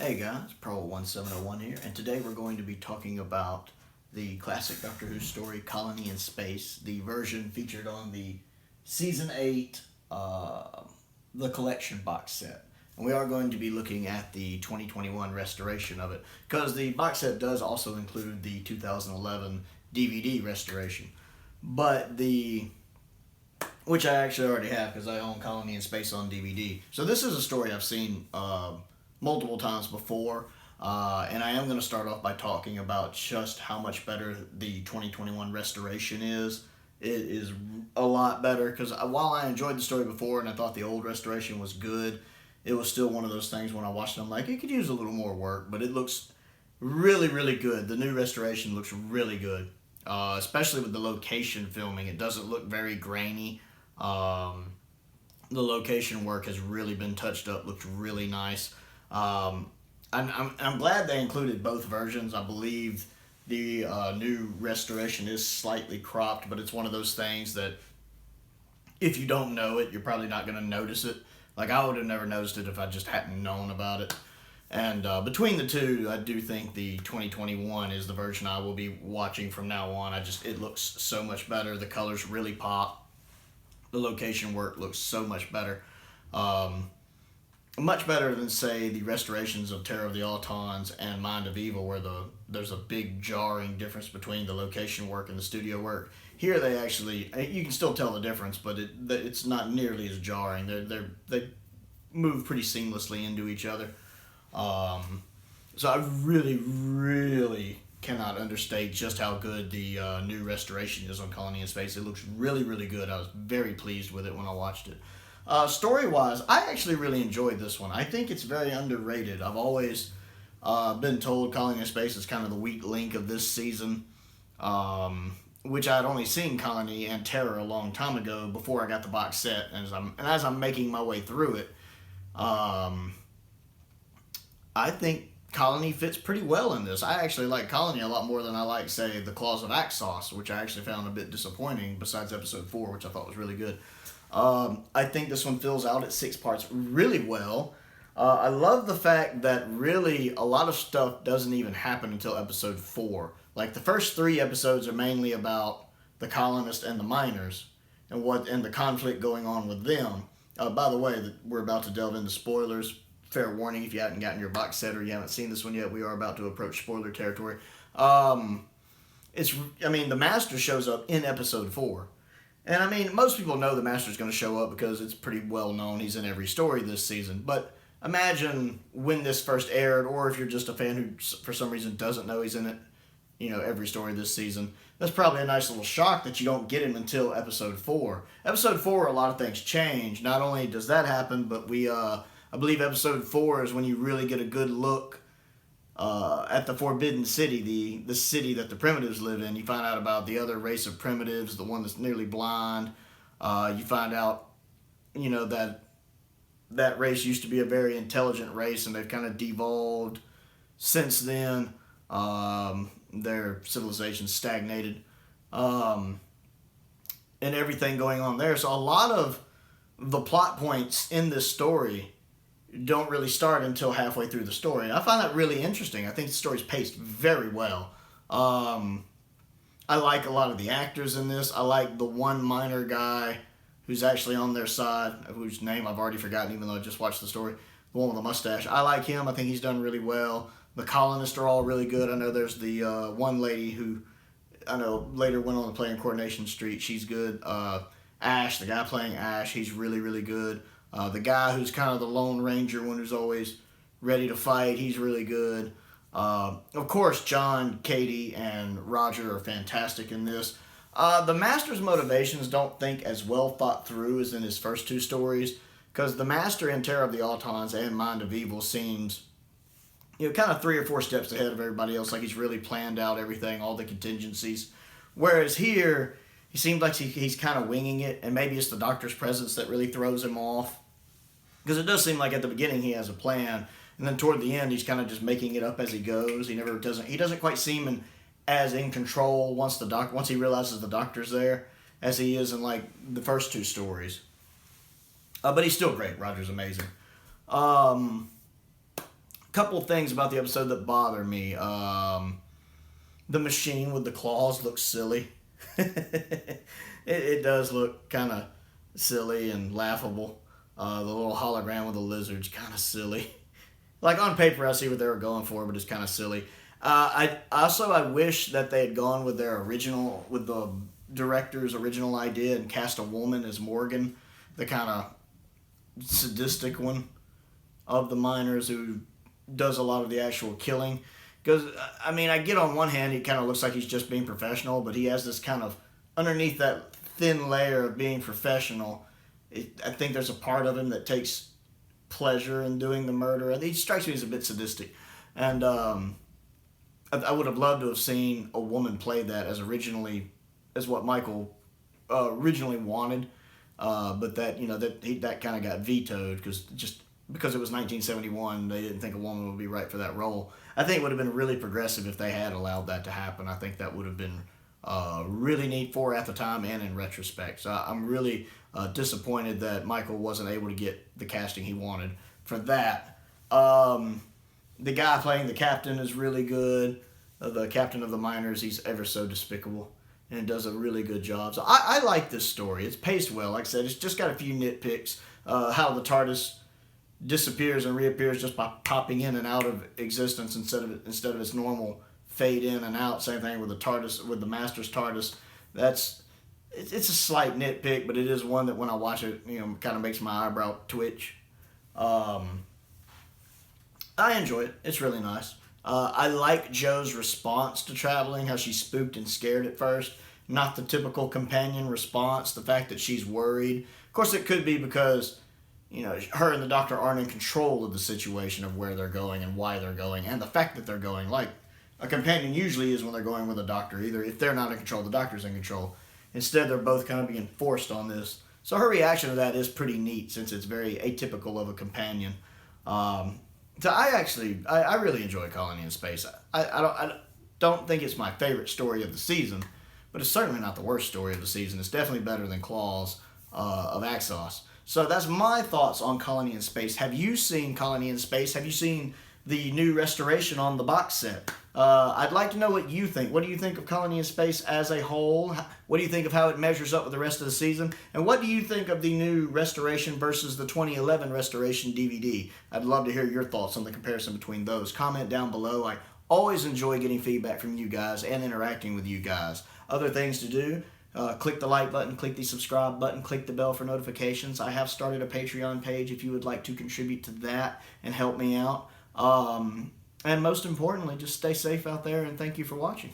Hey guys, Pro1701 here, and today we're going to be talking about the classic Doctor Who story, Colony in Space, the version featured on the Season 8, the collection box set. And we are going to be looking at the 2021 restoration of it, because the box set does also include the 2011 DVD restoration. But which I actually already have because I own Colony in Space on DVD. So this is a story I've seen multiple times before, and I am going to start off by talking about just how much better the 2021 restoration is. It is a lot better because while I enjoyed the story before and I thought the old restoration was good, it was still one of those things when I watched it, I'm like, it could use a little more work, but it looks really, really good. The new restoration looks really good, especially with the location filming. It doesn't look very grainy. The location work has really been touched up, looks really nice. I'm glad they included both versions. I believe the new restoration is slightly cropped, but it's one of those things that if you don't know it, you're probably not going to notice it. Like, I would have never noticed it if I just hadn't known about it. And between the two, I do think the 2021 is the version I will be watching from now on. It looks so much better. The colors really pop. The location work looks so much better. Much better than, say, the restorations of Terror of the Autons and Mind of Evil, where there's a big jarring difference between the location work and the studio work. Here they actually, you can still tell the difference, but it's not nearly as jarring. They move pretty seamlessly into each other. So I really, really cannot understate just how good the new restoration is on Colony in Space. It looks really, really good. I was very pleased with it when I watched it. Story-wise, I actually really enjoyed this one. I think it's very underrated. I've always been told Colony in Space is kind of the weak link of this season, which I'd only seen Colony and Terror a long time ago before I got the box set. And as I'm making my way through it, I think Colony fits pretty well in this. I actually like Colony a lot more than I like, say, The Claws of Axos, which I actually found a bit disappointing, besides episode 4, which I thought was really good. I think this one fills out at 6 parts really well. I love the fact that really a lot of stuff doesn't even happen until episode 4. Like, the first 3 episodes are mainly about the colonists and the miners and the conflict going on with them. By the way, we're about to delve into spoilers. Fair warning, if you haven't gotten your box set or you haven't seen this one yet, we are about to approach spoiler territory. The Master shows up in episode 4. And I mean, most people know the Master's going to show up because it's pretty well known. He's in every story this season. But imagine when this first aired, or if you're just a fan who for some reason doesn't know he's in it, every story this season. That's probably a nice little shock that you don't get him until episode 4. Episode 4, a lot of things change. Not only does that happen, but I believe episode 4 is when you really get a good look at the Forbidden City, the city that the Primitives live in. You find out about the other race of Primitives, the one that's nearly blind. You find out, that race used to be a very intelligent race, and they've kind of devolved since then. Their civilization stagnated, and everything going on there. So a lot of the plot points in this story don't really start until halfway through the story. I find that really interesting. I think the story's paced very well. I like a lot of the actors in this. I like the one minor guy who's actually on their side, whose name I've already forgotten even though I just watched the story. The one with the mustache. I like him. I think he's done really well. The colonists are all really good. I know there's the one lady who I know later went on to play in Coronation Street. She's good. Ash, the guy playing Ash, he's really, really good. The guy who's kind of the Lone Ranger one who's always ready to fight, he's really good. Of course, John, Katie, and Roger are fantastic in this. The Master's motivations don't think as well thought through as in his first 2 stories, because the Master in Terror of the Autons and Mind of Evil seems, kind of 3 or 4 steps ahead of everybody else, like he's really planned out everything, all the contingencies. Whereas here, he seems like he's kind of winging it, and maybe it's the Doctor's presence that really throws him off. Because it does seem like at the beginning he has a plan, and then toward the end he's kind of just making it up as he goes. He doesn't quite seem as in control once he realizes the Doctor's there as he is in like the first 2 stories. But he's still great. Roger's amazing. couple things about the episode that bother me. The machine with the claws looks silly. It does look kind of silly and laughable. The little hologram with the lizard's kind of silly. Like on paper, I see what they were going for, but it's kind of silly. I wish that they had gone with with the director's original idea and cast a woman as Morgan, the kind of sadistic one of the miners who does a lot of the actual killing. Because, I mean, I get on one hand, he kind of looks like he's just being professional, but he has this kind of, underneath that thin layer of being professional, I think there's a part of him that takes pleasure in doing the murder. He strikes me as a bit sadistic. And I would have loved to have seen a woman play that as what Michael originally wanted. But that kind of got vetoed because it was 1971, they didn't think a woman would be right for that role. I think it would have been really progressive if they had allowed that to happen. I think that would have been really neat for at the time and in retrospect. So I'm really disappointed that Michael wasn't able to get the casting he wanted for that. The guy playing the captain is really good. The captain of the miners, he's ever so despicable and does a really good job. So I like this story. It's paced well. Like I said, it's just got a few nitpicks. How the TARDIS disappears and reappears just by popping in and out of existence instead of its normal fade in and out. Same thing with the TARDIS, with the Master's TARDIS. It's a slight nitpick, but it is one that when I watch it, kind of makes my eyebrow twitch. I enjoy it. It's really nice. I like Jo's response to traveling, how she's spooked and scared at first. Not the typical companion response, the fact that she's worried. Of course, it could be because her and the Doctor aren't in control of the situation of where they're going and why they're going, and the fact that they're going. Like, a companion usually is when they're going with a Doctor. Either if they're not in control, the Doctor's in control. Instead, they're both kind of being forced on this. So her reaction to that is pretty neat, since it's very atypical of a companion. So I really enjoy Colony in Space. I don't think it's my favorite story of the season, but it's certainly not the worst story of the season. It's definitely better than Claws of Axos. So that's my thoughts on Colony in Space. Have you seen Colony in Space? Have you seen the new restoration on the box set? I'd like to know what you think. What do you think of Colony in Space as a whole? What do you think of how it measures up with the rest of the season? And what do you think of the new restoration versus the 2011 restoration DVD? I'd love to hear your thoughts on the comparison between those. Comment down below. I always enjoy getting feedback from you guys and interacting with you guys. Other things to do. Click the like button, click the subscribe button, click the bell for notifications. I have started a Patreon page if you would like to contribute to that and help me out. And most importantly, just stay safe out there, and thank you for watching.